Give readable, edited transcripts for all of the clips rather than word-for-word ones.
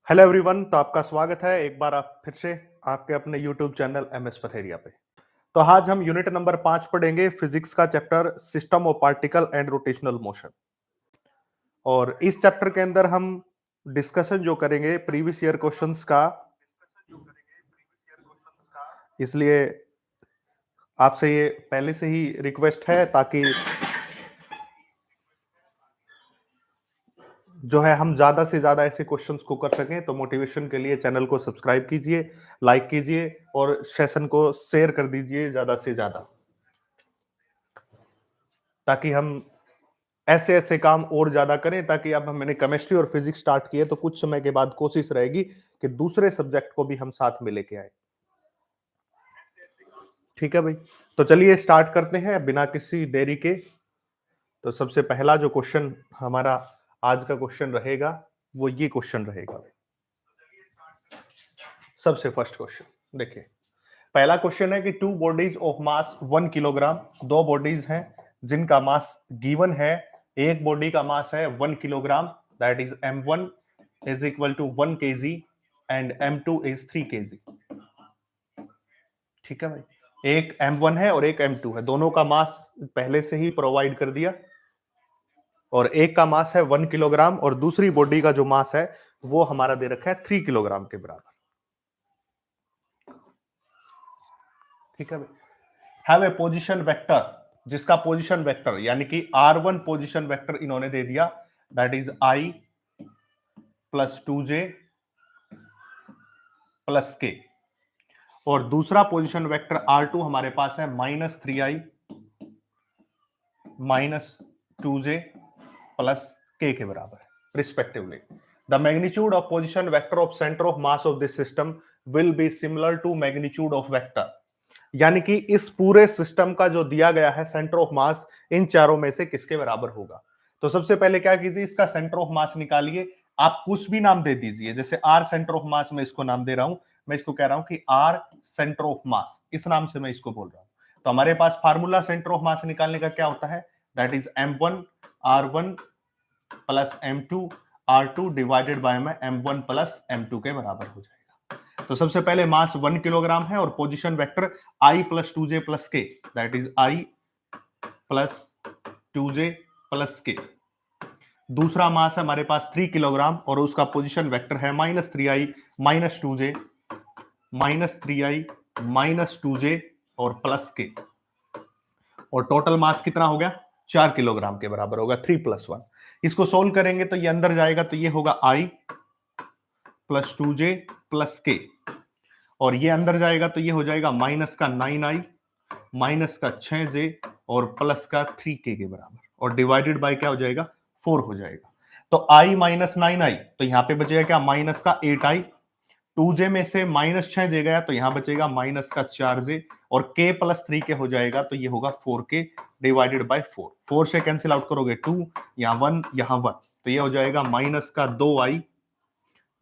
Hello everyone, तो आपका स्वागत है एक बार आप फिर से आपके अपने यूट्यूब चैनल एमएस पथेरिया पे। तो आज हम यूनिट नंबर 5 पढ़ेंगे, फिजिक्स का chapter system of particle and rotational motion. और इस चैप्टर के अंदर हम डिस्कशन जो करेंगे प्रीवियस ईयर क्वेश्चंस का, इसलिए आपसे ये पहले से ही रिक्वेस्ट है ताकि जो है हम ज्यादा से ज्यादा ऐसे क्वेश्चंस को कर सकें। तो मोटिवेशन के लिए चैनल को सब्सक्राइब कीजिए, लाइक कीजिए और सेशन को शेयर कर दीजिए ज्यादा से ज्यादा, ताकि हम ऐसे ऐसे काम और ज्यादा करें। ताकि अब मैंने केमिस्ट्री और फिजिक्स स्टार्ट किए तो कुछ समय के बाद कोशिश रहेगी कि दूसरे सब्जेक्ट को भी हम साथ में लेके आए। ठीक है भाई, तो चलिए स्टार्ट करते हैं बिना किसी देरी के। तो सबसे पहला जो क्वेश्चन हमारा आज का क्वेश्चन रहेगा वो ये क्वेश्चन रहेगा। सबसे फर्स्ट क्वेश्चन देखिए, पहला क्वेश्चन है कि two bodies of mass 1 kilogram, दो बॉडीज हैं जिनका मास गिवन है। एक बॉडी का मास है 1 kilogram, that is m1 is equal to 1 kg and m2 is 3 kg। ठीक है भाई, एक m1 है और एक m2 है, दोनों का मास पहले से ही प्रोवाइड कर दिया। और एक का मास है 1 किलोग्राम और दूसरी बॉडी का जो मास है वो हमारा दे रखा है 3 किलोग्राम के बराबर। ठीक है भाई, हैव ए पोजीशन वेक्टर, जिसका पोजीशन वेक्टर यानी कि r1 पोजीशन वेक्टर इन्होंने दे दिया, that is i plus 2j plus k। और दूसरा पोजीशन वेक्टर r2 हमारे पास है -3i minus 2j plus k के बराबर है respectively. The magnitude of position vector of centre of mass of this system will be similar to magnitude of vector. यानी कि इस पूरे सिस्टम का जो दिया गया है सेंटर ऑफ मास, इन चारों में से किसके बराबर होगा। तो सबसे पहले क्या कीजिए, इसका सेंटर ऑफ मास निकालिए। आप कुछ भी नाम दे दीजिए, जैसे आर सेंटर ऑफ मास मैं इसको नाम दे रहा हूं, मैं इसको कह रहा हूं कि आर सेंटर ऑफ मास, इस नाम से मैं इसको बोल रहा हूं। तो हमारे पास फार्मूला सेंटर ऑफ मास निकालने का क्या होता है, that is m1 r1 plus m2 r2 divided by में m1 प्लस m2 के बराबर हो जाएगा। तो सबसे पहले मास 1 किलोग्राम है और position vector i plus 2j plus k, that is i plus 2j plus k। दूसरा मास है हमारे पास 3 किलोग्राम और उसका पोजीशन वेक्टर है -3i minus 2j -3i minus 2j और प्लस k। और टोटल मास कितना हो गया, 4 किलोग्राम के बराबर होगा, 3 + 1। इसको सोल्व करेंगे तो ये अंदर जाएगा, तो ये होगा i plus 2j plus k। और ये अंदर जाएगा तो ये हो जाएगा माइनस का 9i माइनस का 6j और प्लस का 3k के बराबर, और डिवाइडेड बाय क्या हो जाएगा, 4 हो जाएगा। तो i माइनस 9i, तो यहां पे बचेगा क्या, माइनस का 8i। 2j में से माइनस 6j गया तो यहां बचेगा माइनस का 4j और k प्लस 3k हो जाएगा, तो ये होगा 4k डिवाइडेड बाय 4। 4 से कैंसिल आउट करोगे 2, यहां 1 यहां 1, तो ये हो जाएगा माइनस का 2i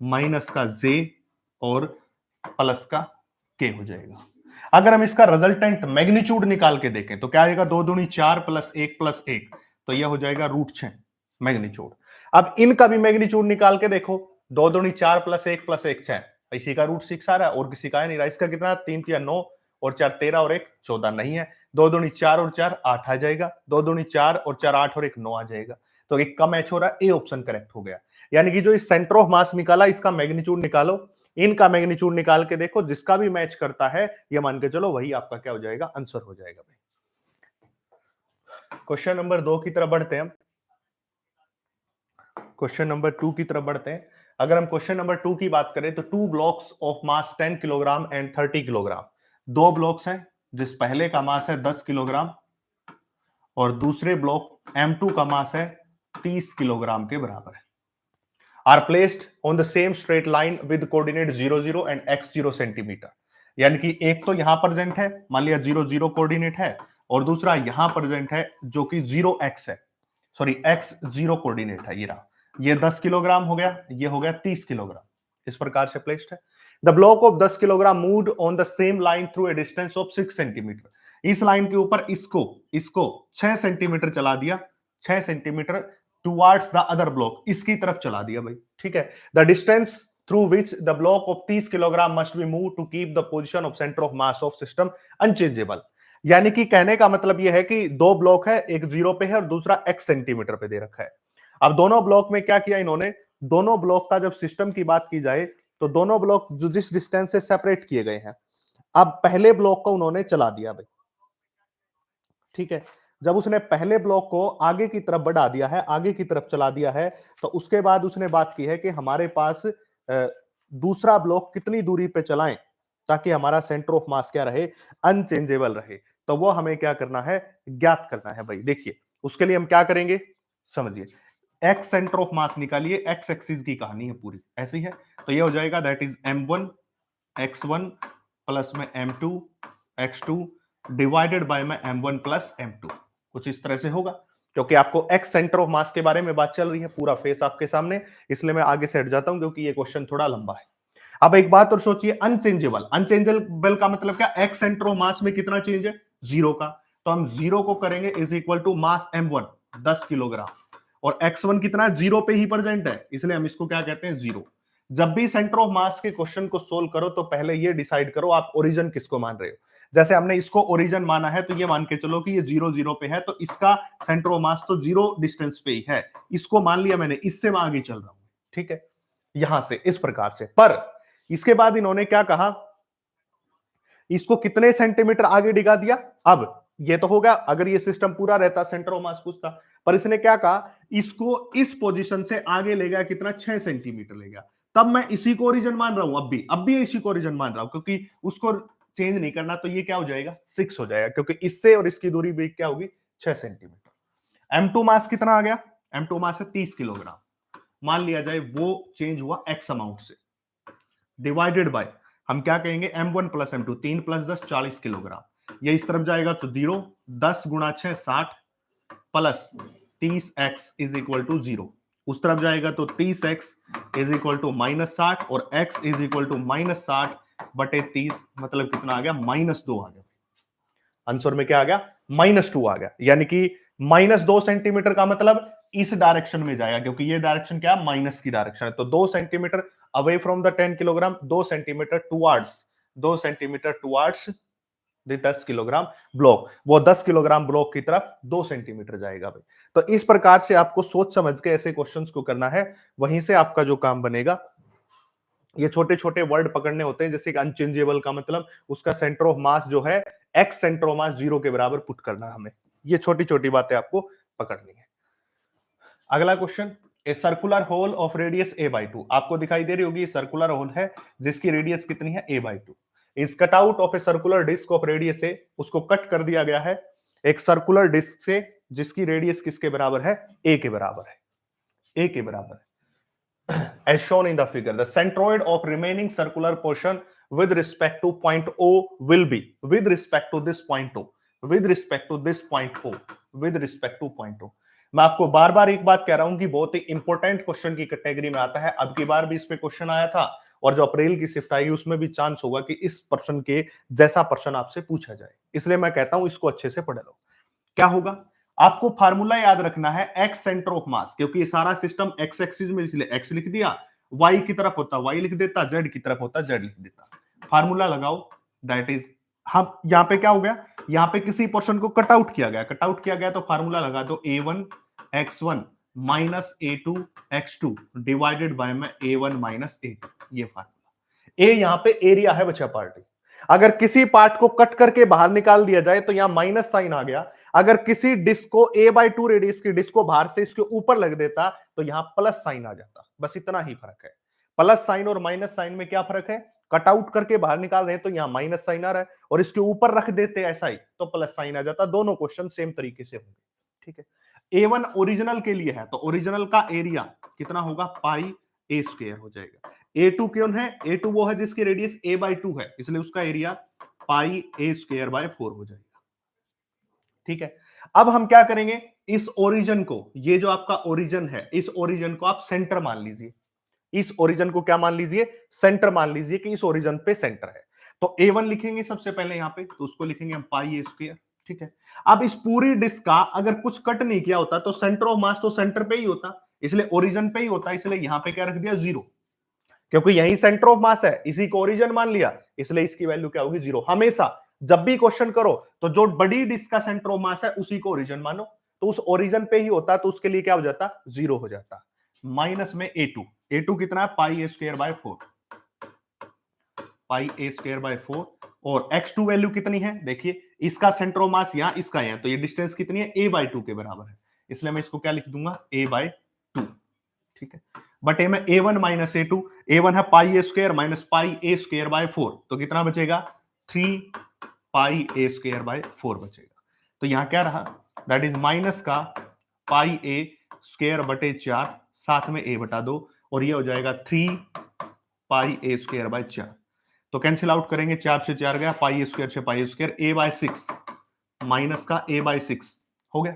माइनस का j और प्लस का k हो जाएगा। अगर हम इसका रिजल्टेंट मैग्नीट्यूड निकाल के देखें तो क्या आएगा, 2 दूनी 4 प्लस 1 तो यह हो जाएगा √6 मैग्नीट्यूड। अब इनका भी मैग्नीट्यूड निकाल के देखो, 2 दूनी 4 प्लस 1 6, इसी का √6 आ रहा है और किसी का है नहीं रहा। इसका कितना, 3 × 9 और 4 13 और 1 14 नहीं है। 2 दूनी 4 और 4 8 आ जाएगा, 2 दूनी 4 और 4 8 और 1 9 आ जाएगा। तो एक का मैच हो रहा है, ए ऑप्शन करेक्ट हो गया। यानी कि जो इस सेंटर ऑफ मास निकाला, इसका मैग्नीट्यूड निकालो, इनका मैग्नीट्यूड निकाल के देखो, जिसका भी मैच करता है ये मान के चलो वही आपका क्या हो जाएगा, आंसर हो जाएगा भाई। क्वेश्चन नंबर 2 की तरफ बढ़ते हैं। क्वेश्चन नंबर 2 की तरफ बढ़ते हैं। अगर हम क्वेश्चन नंबर 2 की बात करें तो 2 blocks of mass 10 kilogram and 30 kilogram, दो ब्लॉक्स हैं जिस पहले का मास है 10 किलोग्राम और दूसरे ब्लॉक m2 का मास है 30 किलोग्राम के बराबर है। Are placed on the same straight line with coordinate 0 0 and x0 centimetre. यानी कि एक तो यहां प्रेजेंट है, मान लिया 0 0 कोऑर्डिनेट है, और दूसरा यहां प्रेजेंट है जो कि 0x है, सॉरी x0 कोऑर्डिनेट है। ये रहा, ये 10 किलोग्राम हो गया, ये हो गया 30 किलोग्राम, इस प्रकार से प्लेस्ड है। The block of 10 kilogram moved on the same line through a distance of 6 centimetre. इस लाइन के ऊपर इसको 6 सेंटीमीटर चला दिया, 6 centimetre, towards the other block, इसकी तरफ चला दिया भाई, ठीक है। The distance through which the block of 30 kilogram must be move to keep the position of centre of mass of system unchangeable. यानी कि कहने का मतलब यह है कि दो ब्लॉक है, एक 0 पे है और दूसरा x सेंटीमीटर पे दे रखा है। अब दोनों ब्लॉक में क्या किया इन्होंने, दोनों ब्लॉक का जब सिस्टम की बात की जाए तो दोनों ब्लॉक जो जिस डिस्टेंस से सेपरेट किए गए हैं, अब पहले ब्लॉक को उन्होंने चला दिया भाई, ठीक है। जब उसने पहले ब्लॉक को आगे की तरफ बढ़ा दिया है, आगे की तरफ चला दिया है, तो उसके बाद उसने बात की है कि हमारे पास दूसरा ब्लॉक कितनी दूरी पे चलाएं ताकि हमारा सेंटर ऑफ मास क्या रहे, अनचेंजेबल रहे। तो वो हमें क्या करना है, ज्ञात करना है भाई। देखिए उसके लिए हम क्या करेंगे, समझिए, एक्स सेंटर ऑफ मास निकालिए, एक्स एक्सिस की कहानी है पूरी ऐसी है। तो ये हो जाएगा that is m1 x1 plus में m2 x2 डिवाइडेड बाय में m1 प्लस m2, कुछ इस तरह से होगा। क्योंकि आपको एक्स सेंटर ऑफ मास के बारे में बात चल रही है, पूरा फेस आपके सामने, इसलिए मैं आगे से हट जाता हूं क्योंकि ये क्वेश्चन थोड़ा लंबा है। अब एक बात और सोचिए, अनचेंजेबल, अनचेंजेबल का मतलब क्या, एक्स सेंटर ऑफ मास में कितना चेंज है, 0 का। तो हम 0 को करेंगे is equal to mass m1 10 kilogram, और x1 कितना, 0 पे ही प्रेजेंट है, इसलिए हम इसको क्या कहते हैं, 0। जब भी सेंटर ऑफ मास के क्वेश्चन को सोल्व करो तो पहले ये डिसाइड करो आप ओरिजिन किसको मान रहे हो। जैसे हमने इसको ओरिजिन माना है तो ये मान के चलो कि ये 0 0 पे है, तो इसका सेंटर ऑफ मास तो 0 डिस्टेंस पे ही है, इसको मान लिया मैंने, इससे मैं आगे चल रहा हूं, ठीक है, यहां से इस प्रकार से। पर इसके बाद इन्होंने क्या कहा, इसको कितने सेंटीमीटर आगे डिगा दिया। अब ये तो होगा अगर ये सिस्टम पूरा रहता, सेंटर ऑफ मास पूछता, पर इसने क्या कहा, इसको इस पोजीशन से आगे ले गया, कितना, 6 सेंटीमीटर ले गया। तब मैं इसी को ओरिजिन मान रहा हूं, अब भी इसी को ओरिजिन मान रहा हूं, क्योंकि उसको चेंज नहीं करना, तो ये क्या हो जाएगा, 6 हो जाएगा, क्योंकि इससे और इसकी दूरी भी क्या होगी, 6 सेंटीमीटर। M2 मास कितना आ गया, M2 मास है 30 किलोग्राम, मान लिया जाए वो चेंज हुआ x अमाउंट से, डिवाइडेड बाय हम क्या कहेंगे, m1 plus m2, 3 plus 10 40 kilogram, ये इस तरफ जाएगा तो 0, 10 गुणा 6 60 plus 30x is equal to 0, उस तरफ जाएगा तो 30x इज इक्वल टू -60 और x इज इक्वल टू -60 बटे 30, मतलब कितना आ गया, -2 आ गया। आंसर में क्या आ गया, -2 आ गया, यानी कि -2 सेंटीमीटर का मतलब इस डायरेक्शन में जाएगा, क्योंकि ये डायरेक्शन क्या, माइनस की डायरेक्शन है। तो 2 centimetre away from the 10 kilogram, 2 centimetre towards, 2 centimetre towards the 10 kilogram block, वो 10 किलोग्राम ब्लॉक की तरफ 2 सेंटीमीटर जाएगा भाई। तो इस प्रकार से आपको सोच समझ के ऐसे क्वेश्चंस को करना है, वहीं से आपका जो काम बनेगा, ये छोटे छोटे वर्ड पकड़ने होते हैं, जैसे अनचेंजेबल का मतलब उसका सेंटर ऑफ मास जो है, एक्स सेंटर ऑफ मास 0 के बराबर पुट करना हमें, ये छोटी छोटी बातें आपको पकड़नी है। अगला question, a circular hole of radius a/2, आपको दिखाई दे रही होगी सर्कुलर होल है जिसकी रेडियस कितनी है, a/2 is cut out of a circular disc of radius a, उसको कट कर दिया गया है एक सर्कुलर डिस्क से जिसकी रेडियस किसके बराबर है, a के बराबर है, a के बराबर है। as shown in the figure, the centroid of remaining circular portion with respect to point O will be, with respect to this point O, with respect to this point O, with respect to point O। मैं आपको बार बार एक बात कह रहा हूं कि बहुत ही important question की कैटेगरी में आता है, अब की बार भी इस पे क्वेश्चन आया था, और जो अप्रैल की शिफ्ट आएगी उसमें भी चांस होगा कि इस पर्सन के जैसा प्रश्न आपसे पूछा जाए, इसलिए मैं कहता हूं इसको अच्छे से पढ़ लो। क्या होगा, आपको फार्मूला याद रखना है, एक्स सेंटर ऑफ मास, क्योंकि ये सारा सिस्टम एक्स एक्सिस में, इसलिए एक्स लिख दिया, वाई की तरफ होता वाई लिख देता, जेड की तरफ होता जेड लिख देता। फार्मूला लगाओ, दैट इज, हम यहां पे क्या हो गया, यहां पे किसी पोर्शन को कट आउट किया गया, कट आउट किया गया, तो फार्मूला लगा दो a1 x1 minus a2 x2 divided by में a1 माइनस a2, ये फार्मूला। ए यहां पे एरिया है बच्चा पार्टी, अगर किसी पार्ट को कट करके बाहर निकाल दिया जाए तो यहां माइनस साइन आ गया, अगर किसी डिस्क को a/2 रेडियस की डिस्क को बाहर से इसके ऊपर लग देता तो यहां प्लस साइन आ जाता, बस इतना ही फर्क है। प्लस साइन और माइनस साइन में क्या फर्क है, कट आउट करके बाहर निकाल रहे हैं तो यहां माइनस साइन आ रहा है, और इसके ऊपर रख देते ऐसा ही तो प्लस साइन आ जाता। दोनों क्वेश्चन सेम तरीके से होंगे, ठीक है। a1 ओरिजिनल के लिए है, तो ओरिजिनल का एरिया कितना होगा, पाई a स्क्वायर हो जाएगा। a2 क्यों है, a2 वो है जिसकी रेडियस a/2 है, इसलिए उसका area pi a square by 4 हो जाएगा, ठीक है। अब हम क्या करेंगे, इस ओरिजिन को, ये जो आपका ओरिजिन है, इस ओरिजिन को आप सेंटर मान लीजिए, इस ओरिजिन को क्या मान लीजिए, सेंटर मान लीजिए कि इस ओरिजिन पे सेंटर है। तो a1 लिखेंगे सबसे पहले यहां पे, तो उसको लिखेंगे हम पाई a स्क्वायर, ठीक है। अब इस पूरी डिस्क का अगर कुछ कट नहीं किया होता तो सेंटर ऑफ मास तो सेंटर पे ही होता, इसलिए ओरिजिन पे ही होता, इसलिए यहां पे क्या रख दिया 0, क्योंकि यही सेंटर ऑफ मास है, इसी को ओरिजिन मान लिया, इसलिए इसकी वैल्यू क्या होगी 0। हमेशा जब भी क्वेश्चन करो तो जो बड़ी डिस्क का सेंटर ऑफ मास है उसी को ओरिजिन मानो, तो उस ओरिजिन पे ही होता, तो उसके लिए क्या हो जाता 0 हो जाता। माइनस में a2 कितना है pi a square by 4, pi a square by 4, और x2 वैल्यू कितनी है देखिए, इसका सेंटर ऑफ मास यहां, इसका यहां, तो ये डिस्टेंस कितनी है a बाय 2 के बराबर है, इसलिए मैं इसको क्या लिख दूंगा a बाय 2, ठीक है। बट ए में a1 माइनस a2, a1 है pi a square minus pi a square by 4, तो कितना बचेगा 3 पाई ए स्क्वायर बाय 4 बचेगा। तो यहां क्या रहा, दैट इज माइनस का पाई ए स्क्वायर बटे 4, साथ में a बटा 2, और ये हो जाएगा 3 पाई ए स्क्वायर बाय 4। तो कैंसिल आउट करेंगे, 4 से 4 गया, पाई स्क्वायर से pi square, a by 6 minus का a बाय 6 हो गया।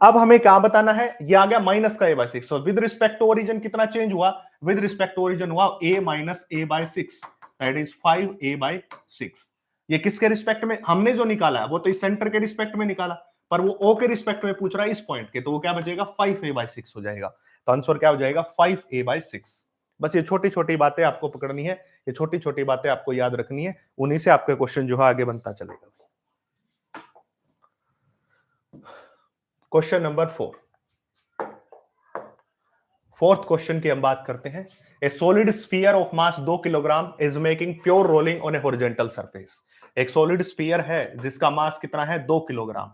अब हमें क्या बताना है, ये आ गया माइनस का a बाय 6, और विद रिस्पेक्ट टू ओरिजिन कितना चेंज हुआ, विद रिस्पेक्ट टू ओरिजिन हुआ a minus a by 6, that is 5a by 6। ये किसके रिस्पेक्ट में हमने जो निकाला है वो तो इस सेंटर के रिस्पेक्ट में निकाला, पर वो o के रिस्पेक्ट में पूछ रहा है इस पॉइंट के, तो वो क्या बचेगा 5a बाय 6 हो जाएगा। तो आंसर क्या हो जाएगा 5a बाय 6। बस ये छोटी छोटी बातें आपको पकड़नी है, ये छोटी छोटी बातें आपको याद रखनी है, उन्हीं से आपका क्वेश्चन जो है आगे बनता चलेगा। क्वेश्चन नंबर 4, फोर्थ क्वेश्चन की हम बात करते हैं। ए solid sphere of mass 2 kilogram is making pure rolling on A horizontal surface. एक सॉलिड स्फीयर है जिसका मास कितना है 2 किलोग्राम,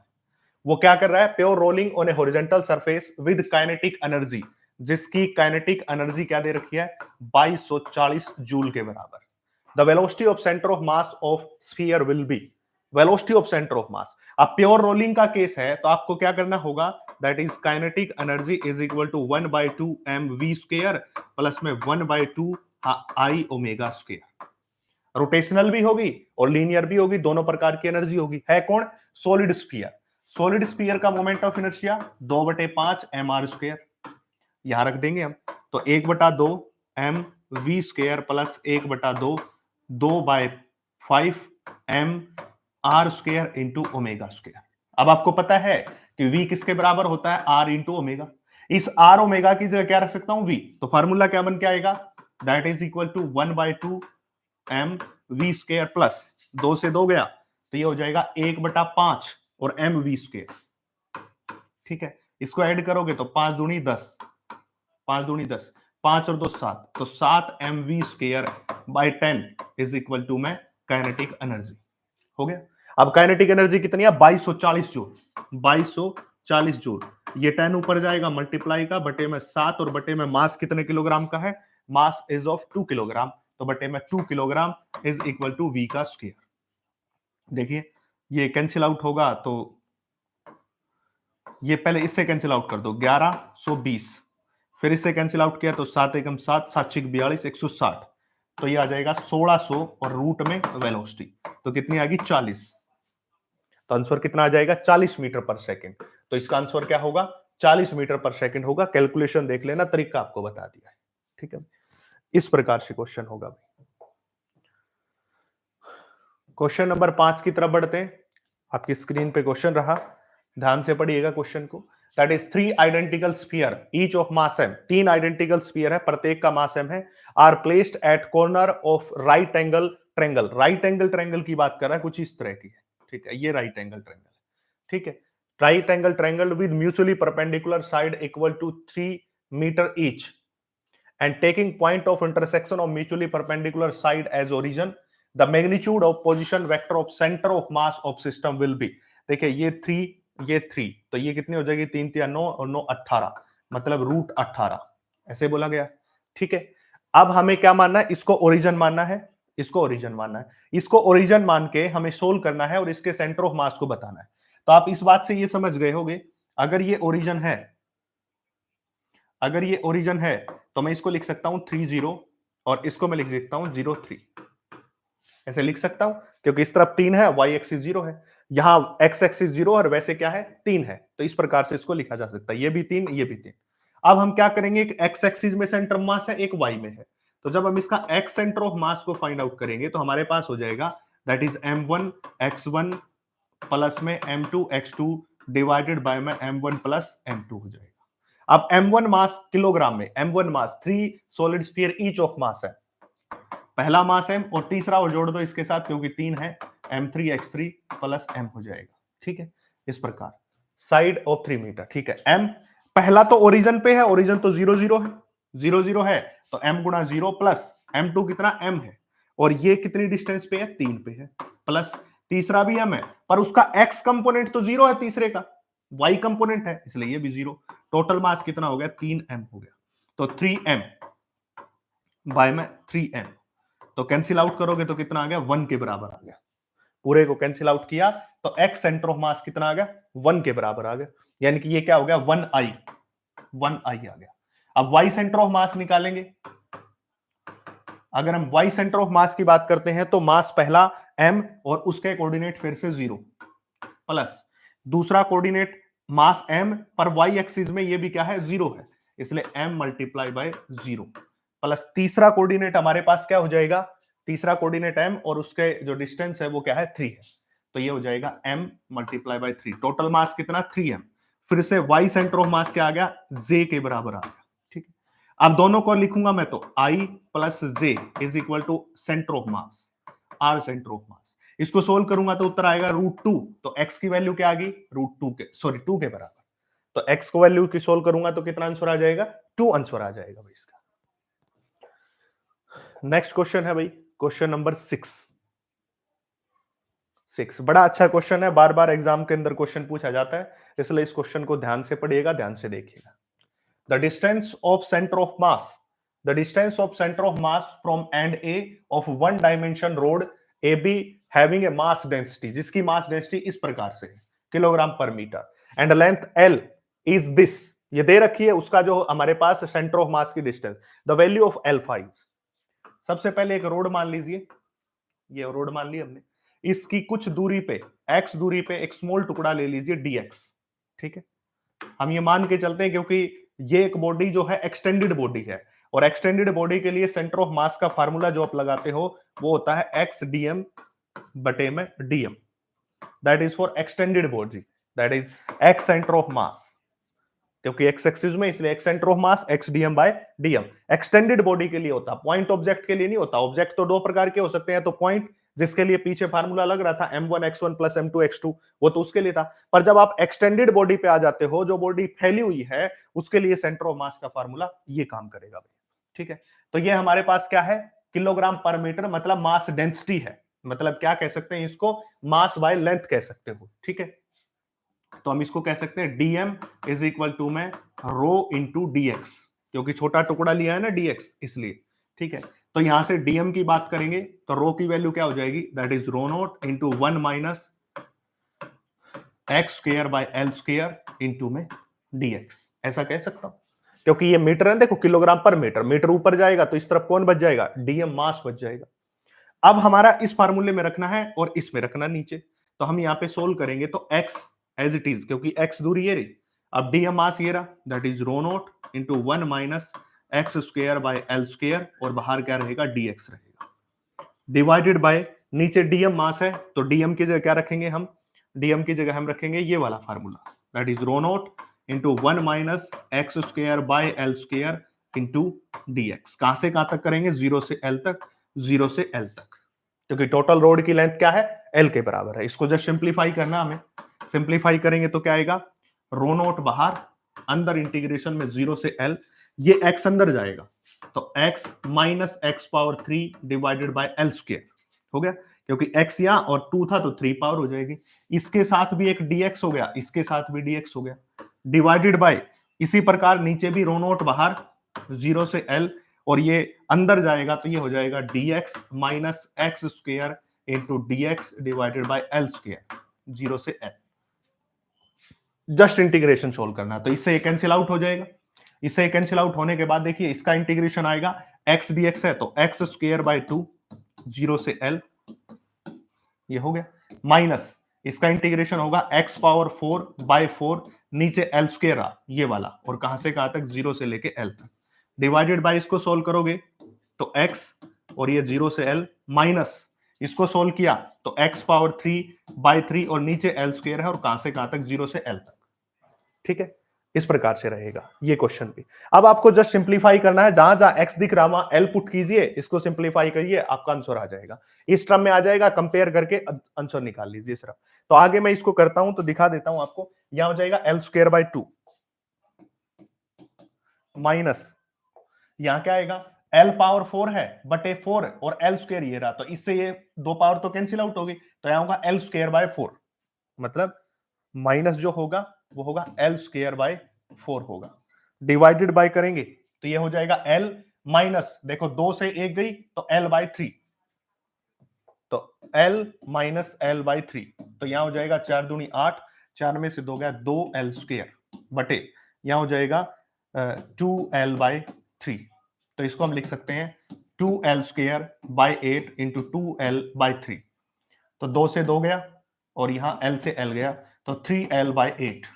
वो क्या कर रहा है pure rolling on A horizontal surface with kinetic energy, जिसकी काइनेटिक एनर्जी क्या दे रखी है 2240 जूल के बराबर। The velocity of centre of mass of sphere will be, velocity of centre of मास। अब प्योर रोलिंग का केस है तो आपको क्या करना होगा, that is kinetic energy is equal to 1/2 mv square plus में 1/2 आई ओमेगा स्क्वायर। रोटेशनल भी होगी और लीनियर भी होगी, दोनों प्रकार की एनर्जी होगी। है कौन, सॉलिड स्फीयर। सॉलिड स्फीयर का moment of inertia 2/5 mr square, यहां रख देंगे हम, तो 1/2 m v square plus 1/2 2/5 m r square into omega square. अब आपको पता है कि v किसके बराबर होता है r इंटू ओमेगा, इस r ओमेगा की जगह क्या रख सकता हूं v, तो फार्मूला क्या बन के आएगा, that is equal to 1/2 m v square plus 2 से 2 गया तो ये हो जाएगा 1/5 और m v स्क्वायर, ठीक है। इसको ऐड करोगे तो 5 दूनी 10, 5 दूनी 10, 5 और 2 7, तो 7 mv square by 10 is equal to में काइनेटिक एनर्जी हो गया। अब काइनेटिक एनर्जी कितनी है 2240 जूल, 2240 जूल, ये 10 ऊपर जाएगा मल्टीप्लाई का, बटे में 7 और बटे में मास कितने किलोग्राम का है, मास इज ऑफ 2 किलोग्राम, तो बटे में 2 kilogram is equal to v का स्क्वायर। देखिए ये कैंसिल आउट होगा, तो ये पहले इससे कैंसिल आउट कर दो 1120, फिर इससे कैंसिल आउट किया तो 7 एकम 7, 7 6 42, 160, तो ये आ जाएगा 1600 और रूट में वेलोसिटी तो कितनी आ गई 40, तो आंसर कितना आ जाएगा 40 मीटर पर सेकंड। तो इसका आंसर क्या होगा 40 मीटर पर सेकंड होगा। कैलकुलेशन देख लेना, तरीका आपको बता दिया है, ठीक है। इस प्रकार से क्वेश्चन होगा। क्वेश्चन नंबर 5 की तरफ बढ़ते हैं। आपकी स्क्रीन पे क्वेश्चन रहा, ध्यान से पढ़िएगा क्वेश्चन को। That is 3 identical sphere each of mass m, 3 identical sphere है, प्रत्येक का मास m है, are placed at corner of right angle triangle. Right angle triangle की बात कर रहा है, कुछ इस तरह की है, ठीक है। ये राइट एंगल ट्रायंगल, ठीक है। Right angle triangle with mutually perpendicular side equal to 3 metre each and taking point of intersection of mutually perpendicular side as origin, the magnitude of position vector of center of mass of system will be। देखिए ये 3 ये 3, तो ये कितनी हो जाएगी 3 3 9 और 9 18, मतलब रूट 18 ऐसे बोला गया, ठीक है। अब हमें क्या मानना है, इसको ओरिजिन मानना है, इसको ओरिजिन मानना है, इसको ओरिजिन मान के हमें सोल्व करना है और इसके सेंटर ऑफ मास को बताना है। तो आप इस बात से ये समझ गए होंगे, अगर ये ओरिजिन है, अगर ये ओरिजिन है तो मैं इसको लिख सकता हूं 30 और इसको मैं लिख सकता हूं 03, ऐसे लिख सकता हूं क्योंकि इस तरफ 3 है, वाई एक्सिस 0 है, यहां एक्स एक्सिस 0 और वैसे क्या है 3 है, तो इस प्रकार से इसको लिखा जा सकता है, ये भी 3 ये भी 3। अब हम क्या करेंगे, एक एक्स एक्सिस में सेंटर ऑफ मास है, एक वाई में है, तो जब हम इसका एक्स सेंटर ऑफ मास को फाइंड आउट करेंगे तो हमारे पास हो जाएगा that is m1 x1 plus में m2x2 डिवाइडेड बाय में m1 प्लस m2 हो जाएगा। अब m1 मास किलोग्राम में, m1 mass 3 solid sphere each of मास है, पहला मास m और तीसरा और जोड़ दो इसके साथ क्योंकि 3 है, m3x3 प्लस m हो जाएगा। ठीक है, इस प्रकार साइड ऑफ 3 मीटर। ठीक है, m पहला तो ओरिजिन पे है, ओरिजिन तो 0 0 है, 0 0 है तो m गुणा 0 प्लस m2 कितना m है, और ये कितनी डिस्टेंस पे है, 3 पे है, प्लस तीसरा भी m है पर उसका x कंपोनेंट तो 0 है तीसरे का, y कंपोनेंट है इसलिए ये भी 0। टोटल मास कितना हो गया, 3m हो गया, तो 3m बाय में 3m, तो कैंसिल आउट करोगे तो कितना आ गया, 1 के बराबर आ गया। पूरे को कैंसिल आउट किया तो x सेंटर ऑफ मास कितना आ गया, 1 के बराबर आ गया, यानी कि ये क्या हो गया, 1i आ गया। अब y सेंटर ऑफ मास निकालेंगे। अगर हम y सेंटर ऑफ मास की बात करते हैं तो मास पहला m और उसके कोऑर्डिनेट फिर से 0 प्लस दूसरा कोऑर्डिनेट मास m पर y एक्सिस में ये भी क्या है, 0 है, इसलिए m मल्टीप्लाई बाय 0 प्लस तीसरा कोऑर्डिनेट हमारे पास क्या हो जाएगा, तीसरा कोऑर्डिनेट m और उसके जो डिस्टेंस है वो क्या है, 3 है, तो ये हो जाएगा m multiply by 3। Total mass कितना, 3m। फिर से y सेंटर ऑफ मास क्या आ गया, j के बराबर आ गया। ठीक है, अब दोनों को लिखूंगा मैं तो I plus j is equal to centre of mass, r centre of mass. इसको सोल्व करूंगा तो उत्तर आएगा √2, तो x की वैल्यू क्या आ गई, √2 के, सॉरी 2 के बराबर। तो x को वैल्यू की सोल्व करूंगा तो कितना आंसर आ जाएगा, 2 आंसर आ जाएगा भाई इसका। नेक्स्ट क्वेश्चन है भाई क्वेश्चन नंबर 6। बड़ा अच्छा क्वेश्चन है, बार बार एग्जाम के अंदर क्वेश्चन पूछा जाता है, इसलिए इस क्वेश्चन को ध्यान से पढ़िएगा, ध्यान से देखिएगा। The distance of centre of mass, the distance of centre of mass from end A of one dimension rod A B having a mass density, जिसकी मास डेंसिटी इस प्रकार से है किलोग्राम पर metre, and length L is this, ये दे रखी है उसका जो हमारे पास सेंटर ऑफ मास की distance, the value of alpha is. सबसे पहले एक रोड मान लीजिए, ये रोड मान ली हमने, इसकी कुछ दूरी पे, x दूरी पे एक स्मॉल टुकड़ा ले लीजिए dx। ठीक है, हम ये मान के चलते हैं क्योंकि ये एक बॉडी जो है एक्सटेंडेड बॉडी है, और एक्सटेंडेड बॉडी के लिए सेंटर ऑफ मास का फार्मूला जो आप लगाते हो वो होता है x dm बटे में dm, that is for extended body, that is x centre of mass, क्योंकि x एक्सिस में इसलिए x centre of mass x dm by dm। Extended body के लिए होता, पॉइंट ऑब्जेक्ट के लिए नहीं होता। ऑब्जेक्ट तो दो प्रकार के हो सकते हैं, तो पॉइंट जिसके लिए पीछे फार्मूला लग रहा था m1x1 प्लस m2x2, वो तो उसके लिए था, पर जब आप एक्सटेंडेड बॉडी पे आ जाते हो, जो बॉडी फैली हुई है, उसके लिए सेंटर ऑफ मास का फार्मूला ये काम करेगा भाई। ठीक है, तो ये हमारे पास क्या है, किलोग्राम पर मीटर, मतलब मास डेंसिटी है, मतलब क्या कह सकते हैं इसको, मास बाय लेंथ कह सकते हो। ठीक है, तो हम इसको कह सकते हैं dm इज इक्वल टू में रो इंटू dx, क्योंकि छोटा टुकड़ा लिया है ना dx इसलिए। ठीक है, तो यहां से dm की बात करेंगे तो रो की वैल्यू क्या हो जाएगी, that is rho naught into 1 minus x square by L square into में dx, ऐसा कह सकता हूं, क्योंकि ये मीटर है, देखो किलोग्राम पर मीटर, मीटर ऊपर जाएगा तो इस तरफ कौन बच जाएगा, dm मास बच जाएगा। अब हमारा इस फार्मूले में रखना है और इसमें रखना नीचे, तो हम यहां पे सोल्व करेंगे तो x एज इट इज, क्योंकि x दूरी ये रही, अब dm मास ये रहा, that is rho naught into 1 minus x square by L square, और बाहर क्या रहेगा, dx रहेगा, डिवाइडेड बाय नीचे dm मास है तो dm की जगह क्या रखेंगे हम, dm की जगह हम रखेंगे ये वाला formula, that is rho naught into 1 minus x square by L square into dx। कहां से कहां तक करेंगे, 0 से l तक, 0 से l तक, क्योंकि टोटल रोड की लेंथ क्या है, l के बराबर है। इसको जस्ट सिंप्लीफाई करना हमें, सिंप्लीफाई करेंगे तो क्या आएगा, रो नोट बाहर, अंदर इंटीग्रेशन में 0 से l, ये x अंदर जाएगा तो x minus x power 3 divided by L square हो गया, क्योंकि x यहां और 2 था तो 3 पावर हो जाएगी, इसके साथ भी एक dx हो गया, इसके साथ भी dx हो गया, डिवाइडेड बाय इसी प्रकार नीचे भी रो नोट बाहर 0 से l, और ये अंदर जाएगा तो ये हो जाएगा dx minus x square into dx divided by L square 0 से l। जस्ट इंटीग्रेशन सोल्व करना है तो इससे कैंसिल आउट हो जाएगा, इससे कैंसिल आउट होने के बाद देखिए इसका इंटीग्रेशन आएगा, x dx है तो एक्स स्क्वायर बाय 2 0 से l, ये हो गया, माइनस इसका इंटीग्रेशन होगा x पावर 4 बाय 4, नीचे l स्क्वायर आ ये वाला, और कहां से कहां तक, 0 से लेके l तक, डिवाइडेड बाय इसको सोल्व करोगे तो x और ये 0 से l, माइनस इसको सोल्व किया तो x पावर 3/3 और नीचे l स्क्वायर है और कहां से कहां तक 0 से l तक। ठीक है, इस प्रकार से रहेगा ये क्वेश्चन भी। अब आपको जस्ट सिंप्लीफाई करना है, जहां जहां x दिख रहा वहां l पुट कीजिए, इसको सिंप्लीफाई करिए, आपका आंसर आ जाएगा। इस टर्म में आ जाएगा, कंपेयर करके आंसर निकाल लीजिए सिर्फ। तो आगे मैं इसको करता हूं तो दिखा देता हूं आपको। यहां हो जाएगा l² 2 माइनस यहां क्या आएगा, l पावर 4 है बटे 4 और l स्क्वायर ये रहा, तो इससे ये दो पावर तो कैंसिल आउट होगी, तो यहां होगा l²/4, मतलब माइनस जो होगा वो होगा l²/4 होगा। डिवाइडेड बाय करेंगे तो ये हो जाएगा l माइनस, देखो 2 से 1 गई तो l/3, तो l माइनस l/3, तो यहां हो जाएगा 4 दूनी 8, 4 में से 2 गया 2l² बटे यहां हो जाएगा 2l/3, तो इसको हम लिख सकते हैं 2l²/8 इंटू 2l/3, तो 2 से 2 गया और यहां l से l गया, तो 3l/8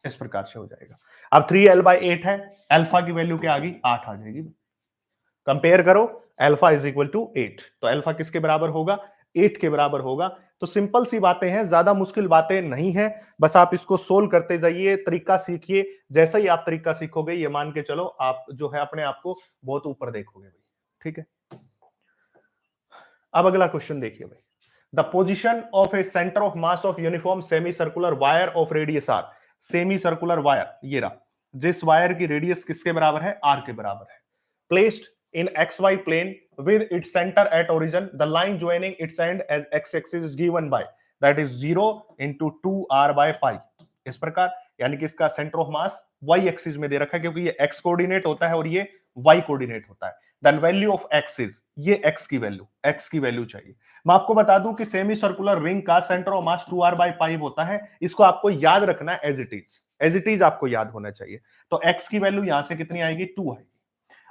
इस प्रकार से हो जाएगा। अब 3l/8 है, अल्फा की वैल्यू क्या आ गई, 8 आ जाएगी। कंपेयर करो, अल्फा इज इक्वल टू 8, तो अल्फा किसके बराबर होगा, 8 के बराबर होगा। तो सिंपल सी बातें हैं, ज्यादा मुश्किल बातें नहीं है, बस आप इसको सोल्व करते जाइए, तरीका सीखिए। जैसे ही आप तरीका सीखोगे ये मान के चलो आप जो है अपने आप को बहुत ऊपर देखोगे भाई। ठीक है, अब अगला क्वेश्चन देखिए भाई। The position of a centre of mass of uniform semi circular wire of radius R, semi circular wire ये रहा, जिस वायर की रेडियस किसके बराबर है, आर के बराबर है, placed in xy plane with its center at origin, the line joining its end as x-axis is given by, that is 0 into 2r by pi। इस प्रकार, यानी कि इसका centre of mass y axis में दे रखा है, क्योंकि ये x कोऑर्डिनेट होता है और ये y कोऑर्डिनेट होता है। Then value of x is, ये x की वैल्यू चाहिए। मैं आपको बता दूं कि सेमी सर्कुलर रिंग का centre of mass 2r by pi होता है, इसको आपको याद रखना है एज इट इज आपको याद होना चाहिए। तो x की वैल्यू यहां से कितनी आएगी, 2 आएगी।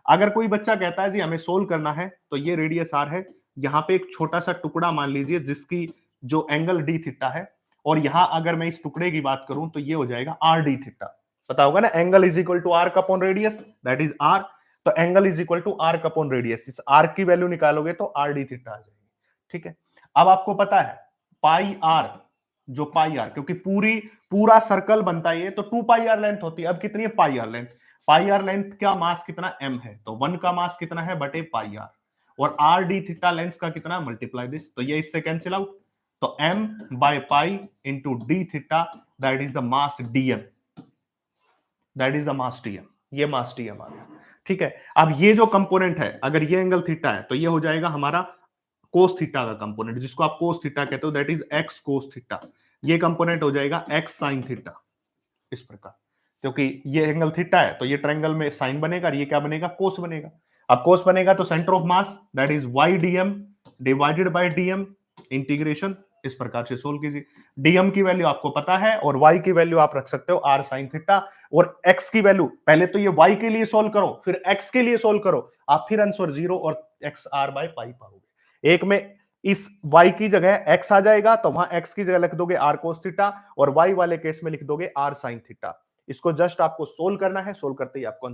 अगर कोई बच्चा कहता है जी हमें सोल्व करना है, तो ये रेडियस आर है, यहां पे एक छोटा सा टुकड़ा मान लीजिए जिसकी जो एंगल डी थीटा है, और यहां अगर मैं इस टुकड़े की बात करूं तो ये हो जाएगा आर डी थीटा। पता होगा ना, angle is equal to r upon radius, that is r. तो angle is equal to r upon radius, इस आर की वैल्यू निकालोगे तो आर डी थीटा आ जाएगी। ठीक है, अब आपको पता है पाई आर, जो पाई आर, क्योंकि पूरा सर्कल बनता है ये, तो 2 पाई आर लेंथ होती है। अब कितनी है pi r length, pi r length का मास कितना m है, तो 1 का मास कितना है बटे पाई आर, और आर डी थीटा लेंथ का कितना, मल्टीप्लाई दिस, तो ये इससे कैंसिल आउट, तो m by pi into D theta, that is the mass dm, that is the mass dm, ये मास dm आ गया। ठीक है, अब ये जो कंपोनेंट है, अगर ये एंगल थीटा है तो ये हो जाएगा हमारा कोस थीटा का कंपोनेंट, जिसको आप कोस थीटा कहते हो, that is x cos theta. ये कंपोनेंट हो जाएगा x साइन थीटा, इस प्रकार, क्योंकि ये एंगल थीटा है तो ये ट्रायंगल में साइन बनेगा, और ये क्या बनेगा, कोस बनेगा। अब कोस बनेगा तो centre of mass that is y dm divided by dm, integration इस प्रकार से सोल्व कीजिए। dm की वैल्यू आपको पता है और y की वैल्यू आप रख सकते हो r sin थीटा, और x की वैल्यू पहले तो ये y के लिए सोल्व करो, फिर x के लिए सोल्व करो, आप फिर आंसर 0 और x r बाय पाई पाओगे। एक में इस y की जगह x आ जाएगा तो वहां x की जगह लिख दोगे r cos थीटा, और y वाले केस में लिख दोगे r sin थीटा। इसको जस्ट आपको सोल्व करना है, सोल्व करते ही आपको आंसर